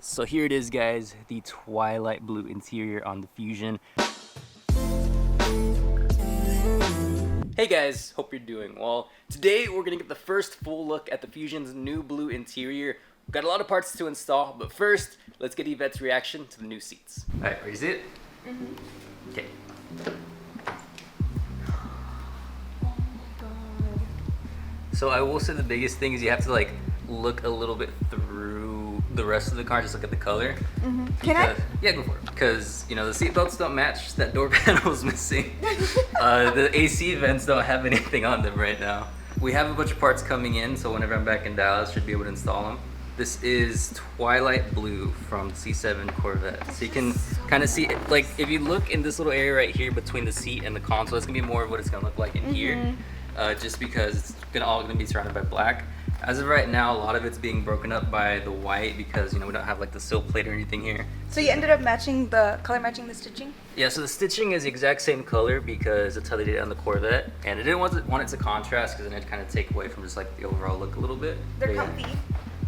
So here it is, guys, the twilight blue interior on the Fusion. Hey guys, hope you're doing well. Today we're gonna get the first full look at the Fusion's new blue interior. We've got a lot of parts to install, but first, let's get Yvette's reaction to the new seats. All right, ready to see it? Mm-hmm. Okay. So I will say the biggest thing is you have to like look a little bit through the rest of the car, just look at the color. Mm-hmm. Can I? Yeah, go for it. Because, you know, the seat belts don't match, that door panel is missing. The AC vents don't have anything on them right now. We have a bunch of parts coming in, so whenever I'm back in Dallas, should be able to install them. This is Twilight Blue from C7 Corvette. So you can kind of see, like, if you look in this little area right here between the seat and the console, it's going to be more of what it's going to look like in here. Just because it's all going to be surrounded by black. As of right now, a lot of it's being broken up by the white because, you know, we don't have like the sill plate or anything here. So you ended up color matching the stitching? Yeah, so the stitching is the exact same color because that's how they did it on the Corvette. And I didn't want it to contrast because then it'd kind of take away from just like the overall look a little bit. They're comfy.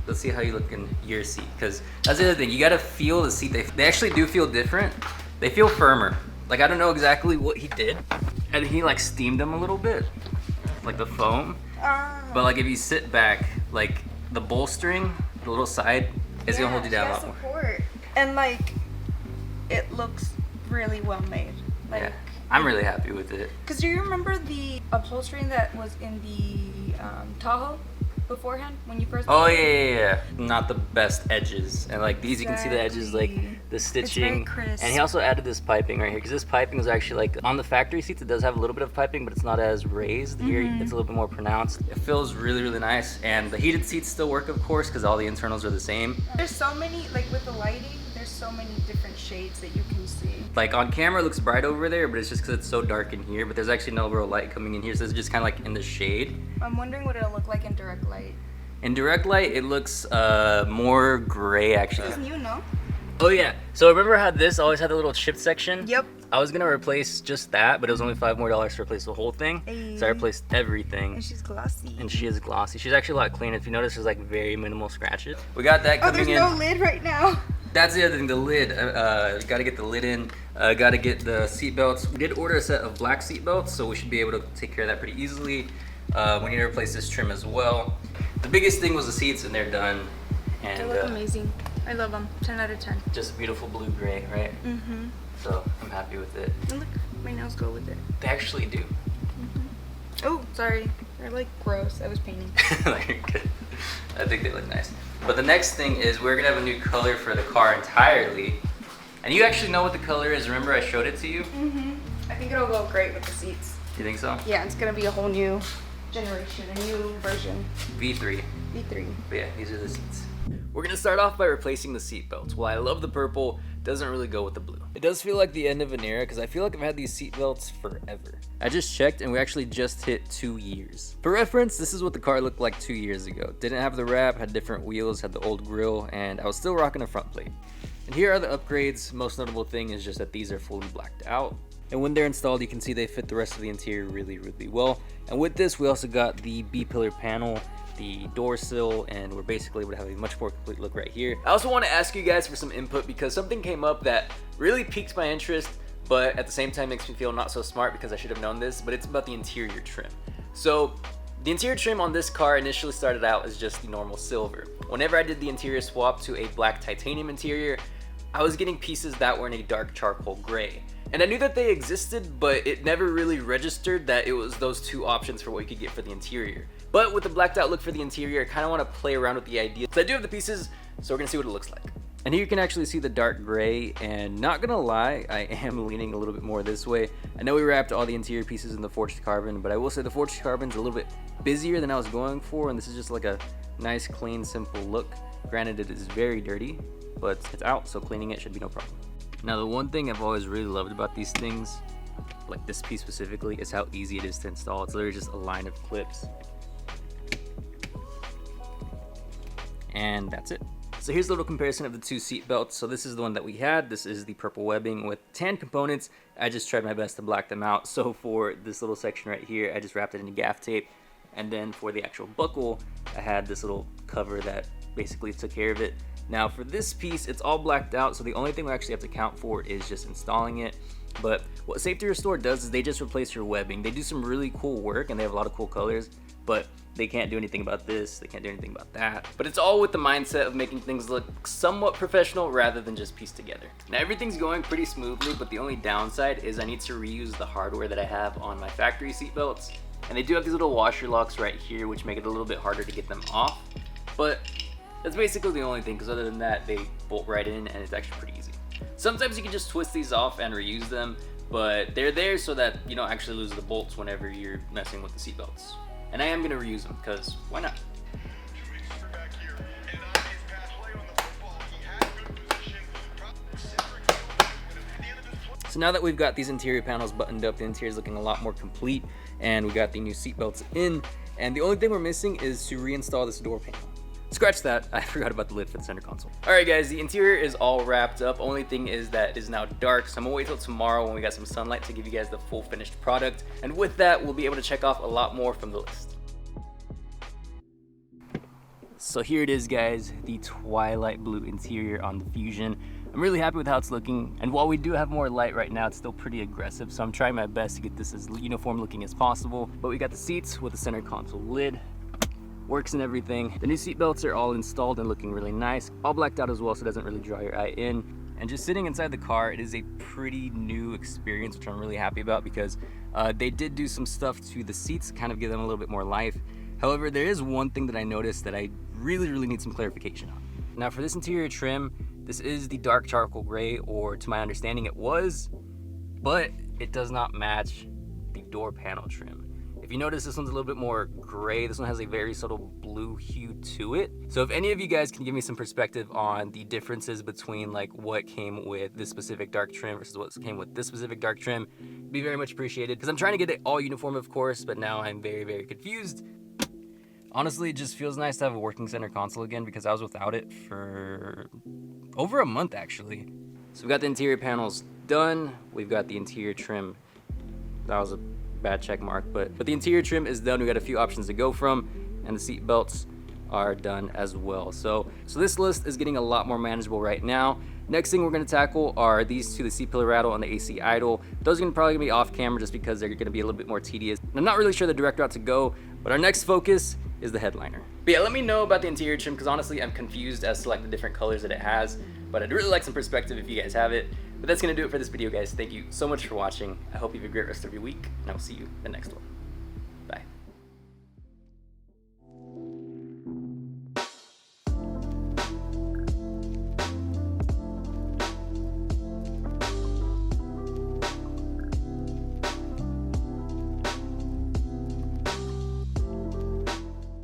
Let's see how you look in your seat, because that's the other thing. You gotta feel the seat. They actually do feel different. They feel firmer. Like, I don't know exactly what he did. And he like steamed them a little bit, like the foam. But like if you sit back, like the bolstering, the little side, is gonna hold you down a lot more. And like, it looks really well made. Like, yeah, I'm really happy with it. Cause do you remember the upholstering that was in the Tahoe beforehand when you first? Oh yeah. Not the best edges, and like these, you can see the edges, like the stitching. It's very crisp. And he also added this piping right here, because this piping is actually like on the factory seats. It does have a little bit of piping, but it's not as raised. Here it's a little bit more pronounced. It feels really, really nice, and the heated seats still work, of course, because all the internals are the same. There's so many, like with the lighting, there's so many different shades that you can see. Like on camera, it looks bright over there, but it's just because it's so dark in here. But there's actually no real light coming in here, so it's just kind of like in the shade. I'm wondering what it'll look like in direct light. In direct light, it looks more gray, actually. This is new, no? Oh yeah. So remember how this always had the little chip section? Yep. I was gonna replace just that, but it was only $5 more to replace the whole thing. Hey. So I replaced everything. And she's glossy. And she is glossy. She's actually a lot cleaner. If you notice, there's like very minimal scratches. We got that coming in. Oh, there's no lid right now. That's the other thing, the lid. Gotta get the lid in. Gotta get the seat belts. We did order a set of black seat belts, so we should be able to take care of that pretty easily. We need to replace this trim as well. The biggest thing was the seats, and they're done. And they look amazing. I love them. 10 out of 10. Just beautiful blue gray, right? Mm-hmm. So I'm happy with it. And look, my nails go with it. They actually do. Oh, sorry. They're like gross. I was painting. I think they look nice. But the next thing is we're gonna have a new color for the car entirely. And you actually know what the color is. Remember I showed it to you? I think it'll go great with the seats. You think so? Yeah, it's gonna be a whole new generation, a new version. V3. V3. But yeah, these are the seats. We're gonna start off by replacing the seat belts. While I love the purple, it doesn't really go with the blue. It does feel like the end of an era, because I feel like I've had these seat belts forever. I just checked, and we actually just hit 2 years. For reference, this is what the car looked like 2 years ago. Didn't have the wrap, had different wheels, had the old grille, and I was still rocking a front plate. And here are the upgrades. Most notable thing is just that these are fully blacked out. And when they're installed, you can see they fit the rest of the interior really, really well. And with this, we also got the B-pillar panel, the door sill, and we're basically able to have a much more complete look right here. I also want to ask you guys for some input because something came up that really piqued my interest, but at the same time makes me feel not so smart because I should have known this, but it's about the interior trim. So the interior trim on this car initially started out as just the normal silver. Whenever I did the interior swap to a black titanium interior, I was getting pieces that were in a dark charcoal gray. And I knew that they existed, but it never really registered that it was those two options for what you could get for the interior. But with the blacked out look for the interior, I kind of want to play around with the idea. So I do have the pieces, so we're going to see what it looks like. And here you can actually see the dark gray, and not gonna lie, I am leaning a little bit more this way. I know we wrapped all the interior pieces in the forged carbon, but I will say the forged carbon's a little bit busier than I was going for, and this is just like a nice, clean, simple look. Granted, it is very dirty, but it's out, so cleaning it should be no problem. Now, the one thing I've always really loved about these things, like this piece specifically, is how easy it is to install. It's literally just a line of clips. And that's it. So here's a little comparison of the two seat belts. So this is the one that we had. This is the purple webbing with tan components. I just tried my best to black them out. So for this little section right here, I just wrapped it in gaff tape. And then for the actual buckle, I had this little cover that basically took care of it. Now for this piece, it's all blacked out, so the only thing we actually have to count for is just installing it. But what Safety Restore does is they just replace your webbing. They do some really cool work and they have a lot of cool colors, but they can't do anything about this, they can't do anything about that. But it's all with the mindset of making things look somewhat professional rather than just pieced together. Now everything's going pretty smoothly, but the only downside is I need to reuse the hardware that I have on my factory seatbelts. And they do have these little washer locks right here, which make it a little bit harder to get them off. But that's basically the only thing, because other than that, they bolt right in and it's actually pretty easy. Sometimes you can just twist these off and reuse them, but they're there so that you don't actually lose the bolts whenever you're messing with the seatbelts. And I am going to reuse them, because why not? So now that we've got these interior panels buttoned up, the interior is looking a lot more complete, and we got the new seatbelts in, and the only thing we're missing is to reinstall this door panel. Scratch that, I forgot about the lid for the center console. Alright guys, the interior is all wrapped up. Only thing is that it is now dark, so I'm gonna wait till tomorrow when we got some sunlight to give you guys the full finished product. And with that, we'll be able to check off a lot more from the list. So here it is guys, the twilight blue interior on the Fusion. I'm really happy with how it's looking, and while we do have more light right now, it's still pretty aggressive, so I'm trying my best to get this as uniform looking as possible. But we got the seats with the center console lid. Works and everything. The new seat belts are all installed and looking really nice. All blacked out as well, so it doesn't really draw your eye in. And just sitting inside the car, it is a pretty new experience, which I'm really happy about, because they did do some stuff to the seats, kind of give them a little bit more life. However, there is one thing that I noticed that I really need some clarification on. Now for this interior trim, this is the dark charcoal gray, or to my understanding it was, but it does not match the door panel trim. If you notice, this one's a little bit more gray. This one has a very subtle blue hue to it. So if any of you guys can give me some perspective on the differences between like what came with this specific dark trim versus what came with this specific dark trim, it'd be very much appreciated, because I'm trying to get it all uniform, of course, but now I'm very confused. Honestly, it just feels nice to have a working center console again, because I was without it for over a month actually. So we've got the interior panels done. We've got the interior trim. That was a bad check mark, but the interior trim is done. We got a few options to go from, and the seat belts are done as well. So this list is getting a lot more manageable right now. Next thing we're going to tackle are these two, the seat pillar rattle and the AC idle. Those are going to probably be off camera just because they're going to be a little bit more tedious. And I'm not really sure the direct route to go, but our next focus is the headliner. But yeah, let me know about the interior trim, because honestly I'm confused as to like the different colors that it has, but I'd really like some perspective if you guys have it. But that's gonna do it for this video guys. Thank you so much for watching. I hope you have a great rest of your week, and I will see you in the next one.